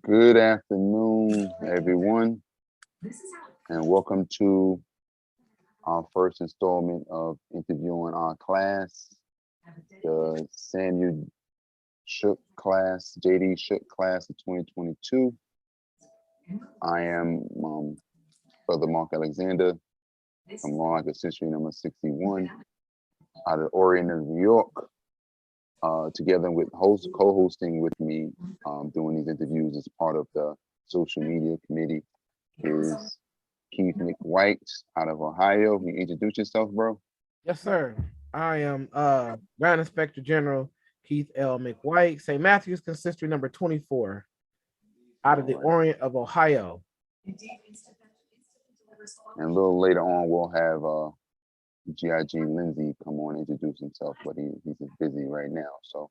Good afternoon, everyone, and welcome to our first installment of interviewing our class, the Samuel Shook class, JD Shook class of 2022. I am Brother Mark Alexander from Law Like a Century number 61 out of Orient, New York. Together with co-hosting with me, doing these interviews as part of the social media committee is Keith McWhite out of Ohio. Can you introduce yourself, bro? Yes, sir. I am Ground Inspector General Keith L. McWhite, St. Matthew's Consistory number 24, out of the Orient of Ohio. And a little later on, we'll have GIG Lindsay come on and introduce himself, but he's just busy right now. So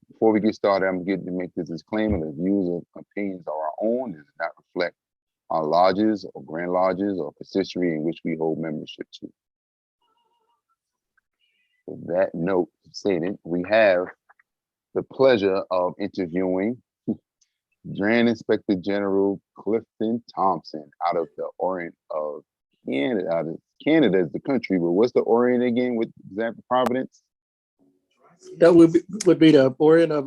before we get started, I'm going to make this disclaimer: the views and opinions are our own and do not reflect our lodges or grand lodges or consistory in which we hold membership to. With that note stated, we have the pleasure of interviewing Grand Inspector General Clifton Thompson out of the Orient of Canada. Canada is the country, but what's the Orient again with Providence? That would be the Orient of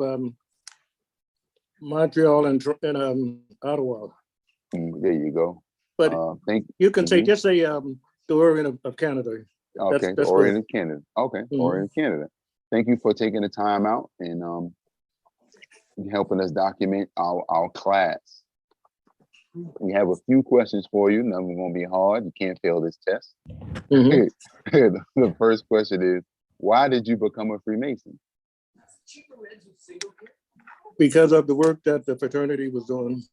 Montreal and Ottawa. There you go. But you can say just say the Orient of Canada. Okay, that's Orient of Canada. Okay, Orient of Canada. Thank you for taking the time out and helping us document our class. We have a few questions for you. None of them going to be hard. You can't fail this test. The first question is, why did you become a Freemason? Because of the work that the fraternity was doing.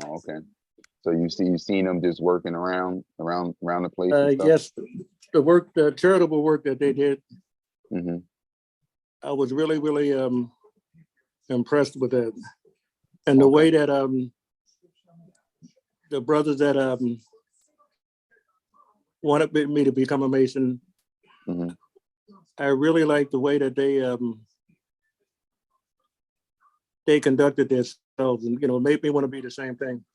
Oh, okay. So you seen them just working around the place? Yes, the charitable work that they did. I was really, really impressed with that. And the way that the brothers that wanted me to become a Mason, I really liked the way that they conducted themselves, and made me want to be the same thing.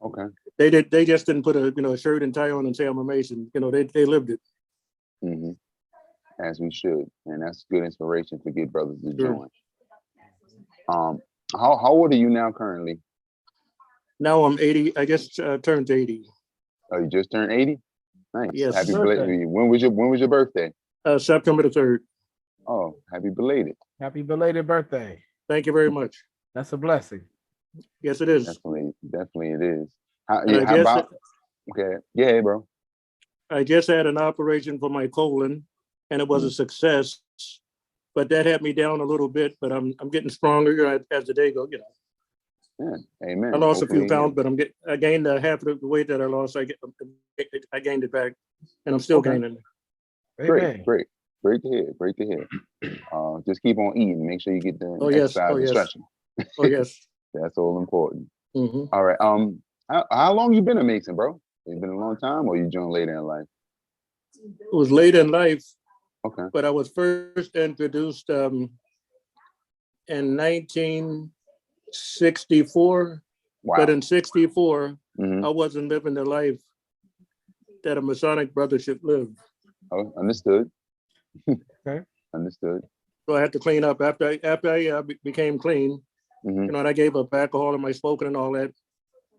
Okay. They just didn't put a shirt and tie on and say I'm a Mason. They lived it. As we should, and that's good inspiration for good brothers to join. How old are you now currently? Now I'm 80. I just turned 80. Oh, you just turned 80? Nice. Yes. Happy belated. When was your birthday? September the 3rd. Oh, happy belated. Happy belated birthday. Thank you very much. That's a blessing. Yes, it is. Definitely it is. Okay. Yeah, bro. I just had an operation for my colon and it was a success, but that had me down a little bit, but I'm getting stronger as the day goes, Yeah, amen. I lost a few pounds, but I gained half of the weight that I lost. I gained it back, and I'm still gaining. Great to hear. Just keep on eating. Make sure you get the exercise and stretching. Oh yes, that's all important. All right. How long you been a Mason, bro? It's been a long time, or you joined later in life? It was later in life. Okay. But I was first introduced in 1964. Wow. But in 64, I wasn't living the life that a Masonic brother should live. Oh, understood. Okay. Understood. So I had to clean up after I became clean. And I gave up alcohol and my smoking and all that.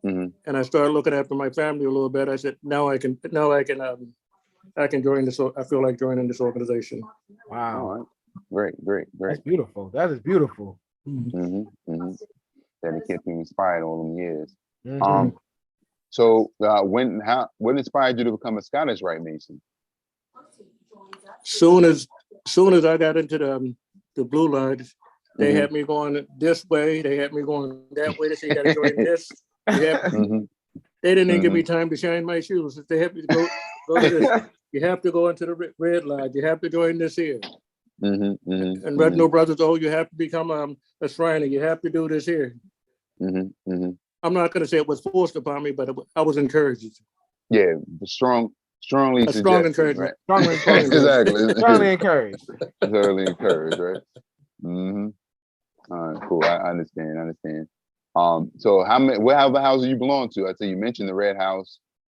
And I started looking after my family a little bit. I said, now I can join this. I feel like joining this organization. Wow. All right. Great. That's beautiful. That is beautiful. That it kept you inspired all them years. So what inspired you to become a Scottish Rite Mason? Soon as I got into the Blue Lodge, they had me going this way. They had me going that way. They said, you got to join this. They didn't even give me time to shine my shoes. They had me to go to this. You have to go into the Red Lodge. You have to join this here. And Retinal Brothers, you have to become a Shriner. You have to do this here. I'm not going to say it was forced upon me, but I was encouraged. Yeah, strongly strong encouragement. Right? Exactly. Strongly encouraged. Strongly encouraged, right? All right, cool. I understand. I understand. So what houses you belong to? I tell you mentioned the Red House,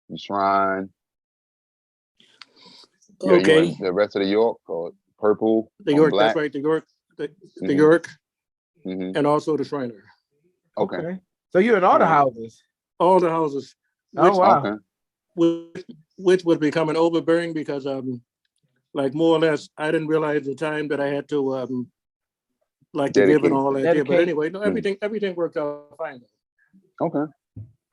the Shrine. You Okay, want the rest of the York or purple? the or York, black? that's right, the York, the Mhm. York, Mhm. and also the Shriner. Okay. So you're in all the Alright. houses. All the houses, Oh wow. Okay. which was becoming overbearing because like more or less, I didn't realize at the time that I had to like to give and Dedicate. all that there. But Dedicate. anyway, no, everything worked out fine. Okay.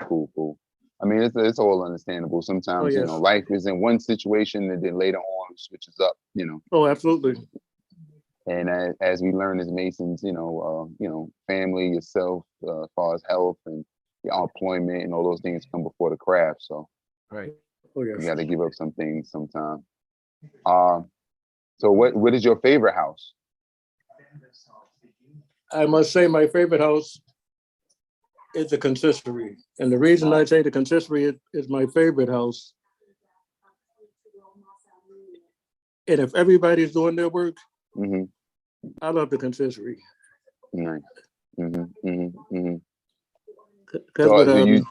Cool. I mean, it's all understandable. Sometimes, yes. life is in one situation and then later on it switches up, Oh, absolutely. And as we learn as Masons, family, yourself, as far as health and your employment and all those things come before the craft. So Right. Oh, you yes. got to give up some things sometimes. So what is your favorite house? I must say my favorite house is the consistory. And the reason I say the consistory is my favorite house. And if everybody's doing their work, Mm-hmm. I love the consistory. Nice. Mm-hmm. Mm-hmm. Mm-hmm. Because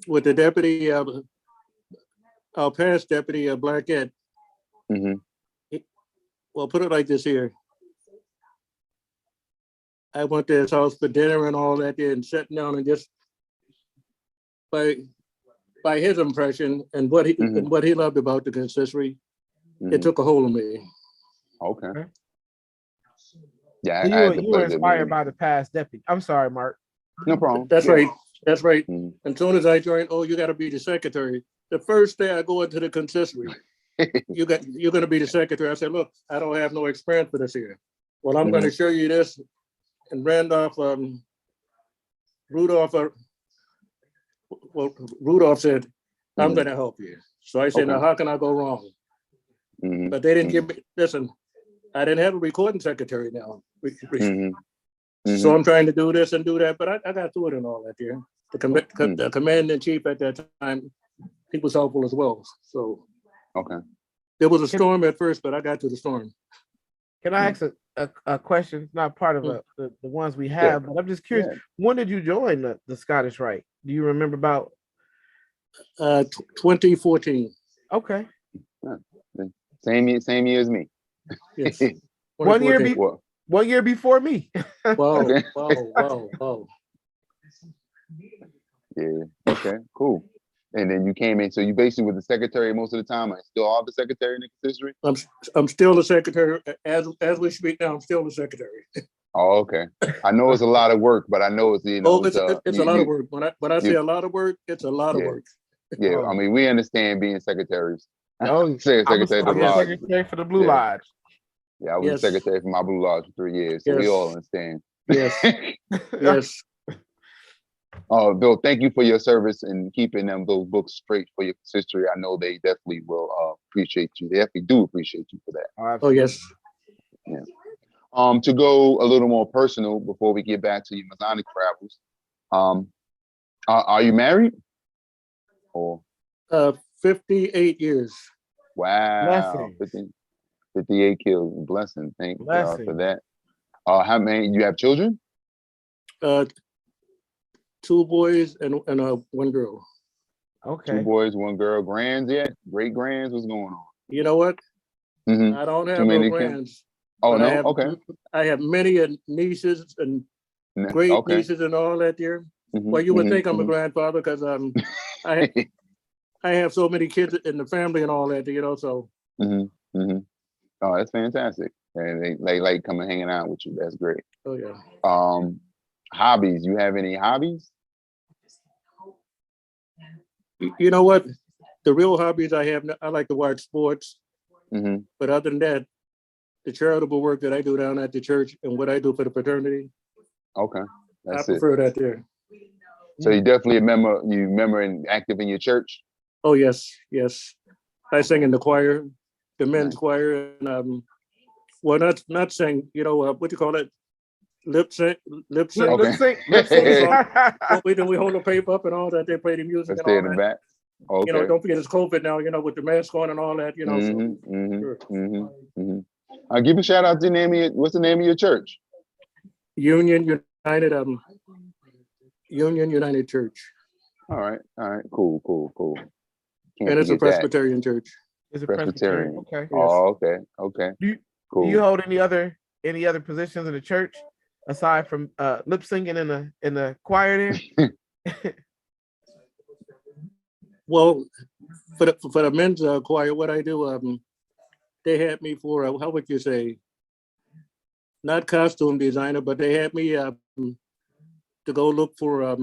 with the deputy, our past deputy, Blackett, Mm-hmm. well, put it like this here. I went to his house for dinner and all that there and sitting down and just by his impression and what he loved about the consistory, it took a hold of me. Okay. Yeah, So I had the you were pleasure of inspired meeting. by the past deputy. I'm sorry, Mark. No problem. That's Yeah. right. That's right. Mhm. As soon as I joined, you got to be the secretary. The first day I go into the consistory, you're going to be the secretary. I said, look, I don't have no experience for this here. Well, I'm going to show you this. And Rudolph said, I'm going to help you. So I said, Okay. now how can I go wrong? Mhm. But they didn't give me, listen, I didn't have a recording secretary now. So I'm trying to do this and do that, but I got through it and all that there. The commander-in-chief at that time, he was helpful as well. So Okay. there was a storm at first, but I got to the storm. Can I ask a question? It's not part of the ones we have, but I'm just curious. Yeah. When did you join the Scottish Rite? Do you remember about? 2014. Okay. Same year as me. Yes. 1 year Well, 1 year before me. Wow. Okay. Wow. Yeah. Okay. Cool. And then you came in, so you basically were the secretary most of the time. I still are the secretary in the consistory. I'm still the secretary as we speak now. I'm still the secretary. Oh, okay. I know it's a lot of work, but I know it's it's a lot of work. When I say a lot of work, it's a lot of work. Yeah, Oh. I mean, we understand being secretaries. Oh, Secretary I'm of the the lodge. secretary for the Blue Yeah. Lodge. Yeah, I was the secretary for my Blue Lodge for 3 years, so we Yes. all understand. Yes. Yes. Bill, thank you for your service and keeping those books straight for your consistory. I know they definitely will appreciate you. They definitely do appreciate you for that. Oh, yes. Yeah. To go a little more personal before we get back to your Masonic travels, are you married? Or 58 years. wow, Blessings. 58 kills. Blessing. Thank God for Blessings. that. How many? You have children? 2 boys and one girl. Okay. 2 boys, 1 girl. Grands yet? Great grands? What's going on? You know what? Mm-hmm. I don't have Too no many grands. Oh no. Okay. I have many nieces and great nieces and all that there. Well, you would think I'm a grandfather because I have so many kids in the family and all that, so. Oh, that's fantastic. And they like coming hanging out with you. That's great. Oh yeah. Hobbies. You have any hobbies? You know what? The real hobbies I have, I like to watch sports. But other than that, the charitable work that I do down at the church and what I do for the fraternity. Okay. I prefer that there. So you definitely remember and active in your church? Oh yes, yes. I sing in the choir, the men's choir, and well, not sing. What do you call it? Lip sync. Okay. Lip sync. What we do, we hold the paper up and all that. They play the music and all Stay in the that. back. Okay. Don't forget it's COVID now. With the mask on and all that. Give a shout out to the name of what's the name of your church? Union United Church. All right, cool. Can't And it's a forget that. Presbyterian church. Is it Presbyterian. Okay. Oh, okay. Do Cool. you hold any other positions in the church aside from lip singing in the choir there? Well, for the men's choir, what I do, they had me for how would you say, not costume designer, but they had me to go look for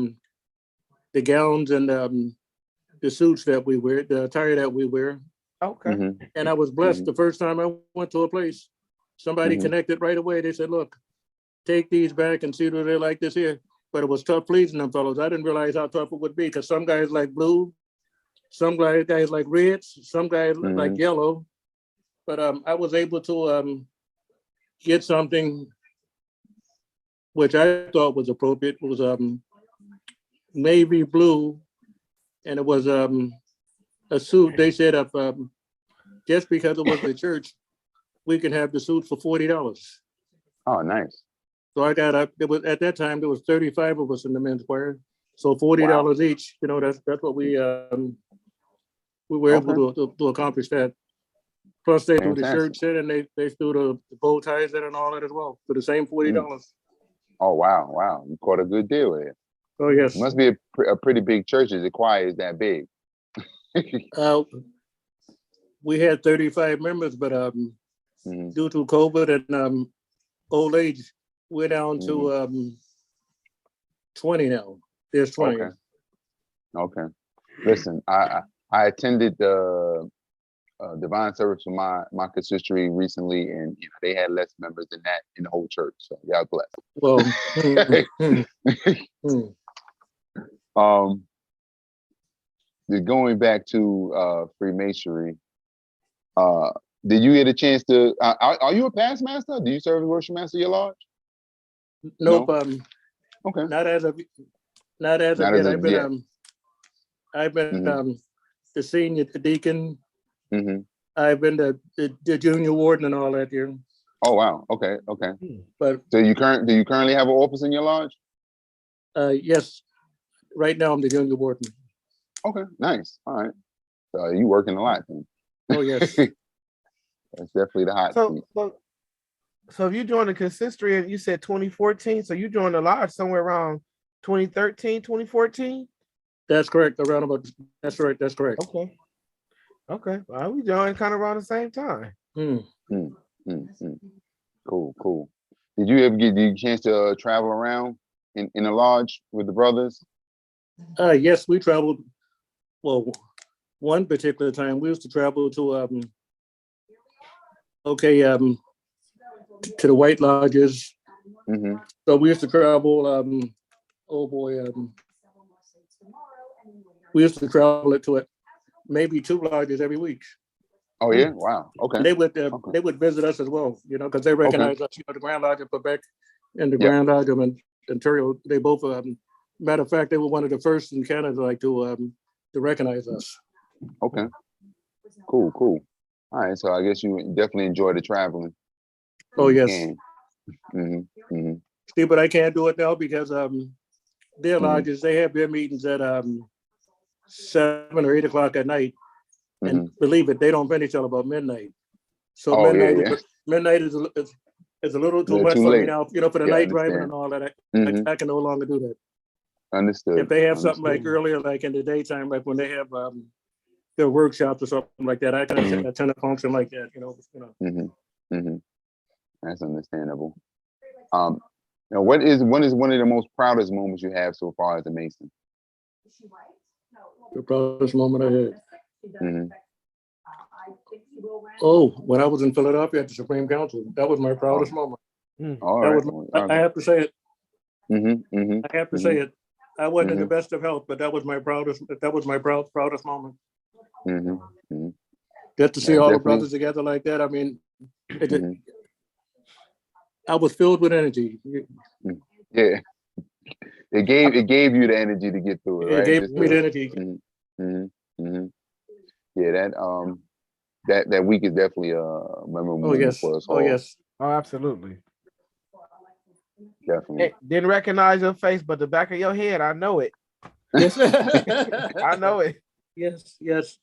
the gowns and the suits that we wear, the attire that we wear. Okay. Mhm. And I was blessed. The first time I went to a place, somebody Mhm. connected right away. They said, "Look, take these back and see what they're like this here." But it was tough pleasing them fellows. I didn't realize how tough it would be because some guys like blue, some guys like reds, some guys like yellow. But I was able to get something which I thought was appropriate. It was navy blue, and it was a suit. They said if just because it was the church, we can have the suit for $40. Oh, nice. So I got up. It was at that time there was 35 of us in the men's choir, so $40 each. You know, that's what we were able to accomplish that. Plus they threw the shirts in and they threw the bow ties in and all that as well for the same $40. Oh wow! You caught a good deal with it. Oh yes. It must be a pretty big church. The choir is that big. We had 35 members, but due to COVID and old age, we're down to 20 now. There's 20. Okay. Listen, I attended the divine service for my consistory recently, and they had less members than that in the whole church. So y'all blessed. Well, going back to Freemasonry, did you get a chance to? Are you a past master? Do you serve as worship master of your lodge? nope. Okay. Not as of yet. I've been the senior deacon. Mm-hmm. I've been the junior warden and all that here. Oh wow. Okay. But so do you currently have an office in your lodge? Yes. Right now I'm the junior warden. Okay. Nice. All right. So you working a lot then. Oh yes. That's definitely the hot seat. So if you joined the consistory and you said 2014, so you joined the lodge somewhere around 2013, 2014? That's correct. That's right. That's correct. Okay. Well, we joined kind of around the same time. Cool. Did you ever get the chance to travel around in the lodge with the brothers? Yes, we traveled. Well, one particular time we used to travel to to the White Lodges. Mm-hmm. So we used to travel. We used to travel to it, maybe 2 lodges every week. Oh yeah, wow. Okay. And they would visit us as well, because they recognize us. The Grand Lodge of Quebec and the Grand Lodge of Ontario. They both, matter of fact, they were one of the first in Canada to recognize us. Okay. Cool. All right, so I guess you definitely enjoy the traveling. Oh yes. See, but I can't do it now because their lodges, they have their meetings at 7 or 8 o'clock at night, and believe it, they don't finish till about midnight. So midnight is a little too much for me now. For the night driving and all that. I can no longer do that. Understood. If they have something like earlier, like in the daytime, like when they have their workshops or something like that, I can attend a function like that. That's understandable. What is one of the most proudest moments you have so far as a Mason? The proudest moment I had. Oh, when I was in Philadelphia at the Supreme Council, that was my proudest moment. I have to say it. I have to say it. I wasn't in the best of health, but that was my proudest. That was my proudest moment. Get to see all the brothers together like that. I mean, I was filled with energy. Yeah, it gave you the energy to get through it. Right? It gave me the energy. Yeah, that week is definitely a memorable Oh moment yes. for us all. Oh yes. Oh, absolutely. Definitely. Hey, didn't recognize your face, but the back of your head, I know it. Yes. I know it. Yes. Yes.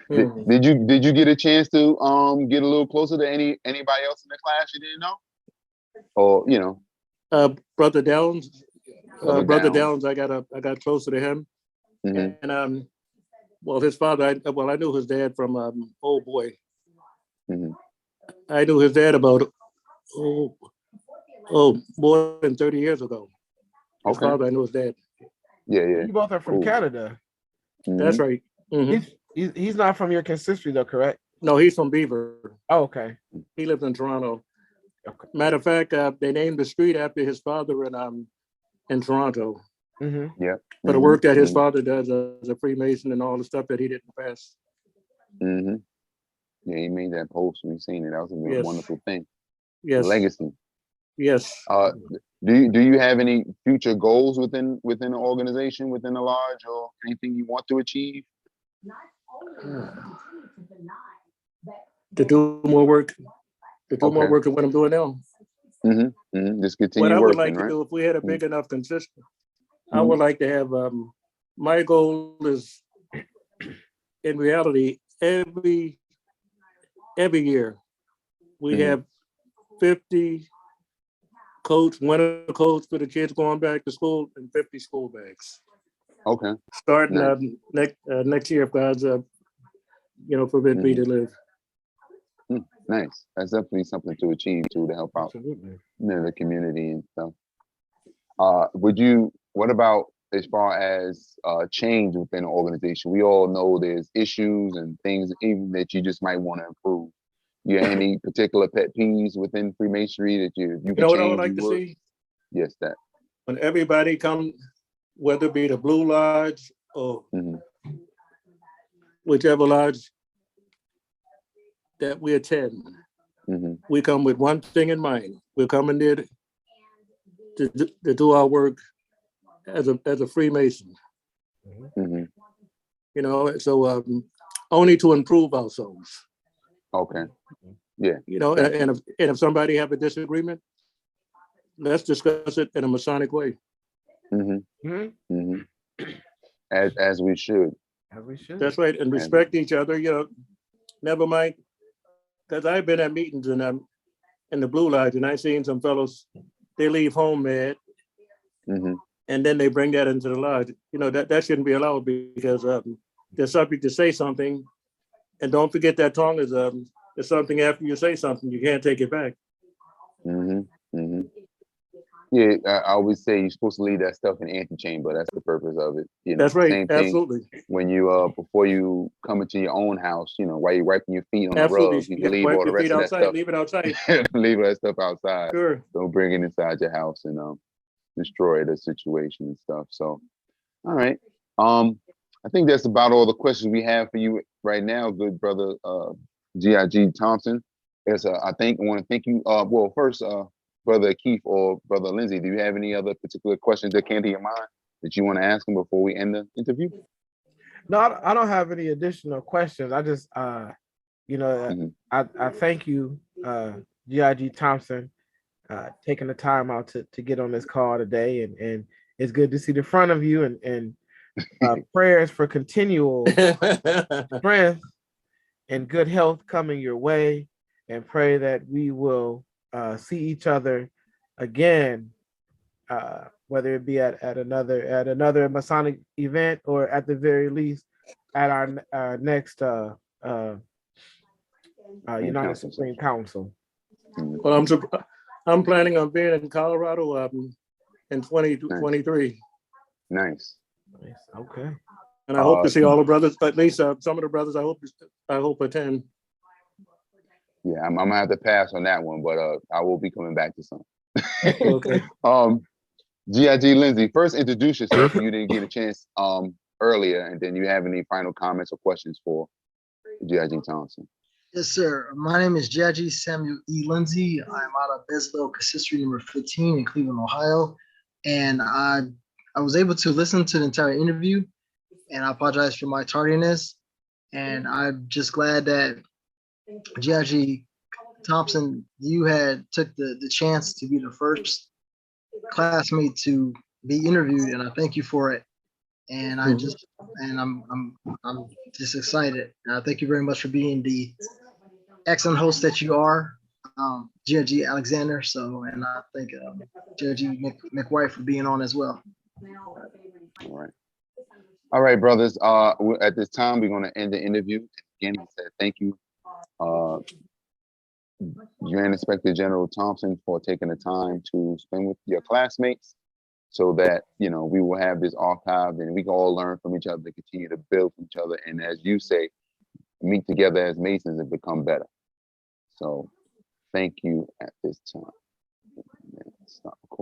Did you get a chance to get a little closer to anybody else in the class you didn't know? Or Brother Downs. Brother Brother Downs. Downs. I got closer to him, Mhm. and well, his father. I knew his dad from oh boy. Mhm. I knew his dad about more than 30 years ago. His Okay. father. I knew his dad. Yeah, yeah. You both are from Cool. Canada. That's Mhm. right. Mhm. He's not from your consistory though, correct? No, he's from Beaver. Oh, okay. He lives in Toronto. Okay. Matter of fact, they named the street after his father in Toronto. Mm-hmm. Yeah. For the work that his father does as a Freemason and all the stuff that he did in the past. Mm-hmm. Yeah, he made that post. We've seen it. That was a Yes. wonderful thing. Yes. Legacy. Yes. Do you have any future goals within the organization, within the lodge, or anything you want to achieve? To do more work. To do more Okay. work than what I'm doing now. Just What continue I would working, like to right? do, if we had a big enough consistent, I Mhm. would like to have, my goal is, in reality, every year, we Mhm. have 50 winter coats for the kids going back to school and 50 school bags. Okay. Starting Nice. next year, if God's, forbid me to live. Nice. That's definitely something to achieve too, to help out Absolutely. the community and stuff. What about as far as change within the organization? We all know there's issues and things even that you just might want to improve. You have any particular pet peeves within Freemasonry that you You could know what I change? would like You to would? see? Yes, that. When everybody comes, whether it be the Blue Lodge or Mhm. whichever lodge that we attend, Mhm. we come with one thing in mind. We're coming there to do our work as a Freemason. Mhm. So only to improve ourselves. Okay. Yeah. And if somebody have a disagreement, let's discuss it in a Masonic way. Mhm. Mm-hmm. Mhm. As we should. As we should. That's right, and respect each other. Never mind, because I've been at meetings in the Blue Lodge, and I've seen some fellows, they leave home mad, Mhm. and then they bring that into the lodge. That shouldn't be allowed, because they're subject to say something, and don't forget that tongue is something. After you say something, you can't take it back. Mhm. Mhm. Yeah, I always say you're supposed to leave that stuff in the antechamber. That's the purpose of it. That's right. Same thing Absolutely. when you before you come into your own house, while you're wiping your feet on the Absolutely. rug, you You can got to leave wipe all the your rest feet of that outside. stuff. Leave it outside. Leave that stuff outside. Sure. Don't bring it inside your house and destroy the situation and stuff. So, all right. I think that's about all the questions we have for you right now, good brother GIG Thompson. I want to thank you. Well, first, Brother Keith or Brother Lindsay, do you have any other particular questions that came to your mind that you want to ask them before we end the interview? No, I don't have any additional questions. I just, I thank you, GIG Thompson, taking the time out to get on this call today, and it's good to see the front of you, and prayers for continual strength and good health coming your way, and pray that we will see each other again, whether it be at another Masonic event, or at the very least at our next United Supreme Council. Well, I'm planning on being in Colorado in 2023. Nice. Okay. And I hope to see all the brothers, at least some of the brothers. I hope attend. Yeah, I'm gonna have to pass on that one, but I will be coming back to some. Okay. GIG Lindsay, first introduce yourself. You didn't get a chance earlier, and then you have any final comments or questions for GIG Thompson? Yes, sir. My name is GIG Samuel E. Lindsay. I'm out of Bezlo Consistory number 15 in Cleveland, Ohio. And I was able to listen to the entire interview, and I apologize for my tardiness. And I'm just glad that Judge Thompson, you had took the chance to be the first classmate to be interviewed, and I thank you for it. And I'm just excited. And I thank you very much for being the excellent host that you are, Judge Alexander. So, and I thank Judge McWhite for being on as well. All right. All right, brothers. At this time, we're going to end the interview. Again, he said thank you, Grand Inspector General Thompson, for taking the time to spend with your classmates, so that we will have this archived and we can all learn from each other, continue to build from each other, and as you say, meet together as Masons and become better. So, thank you at this time. Stop.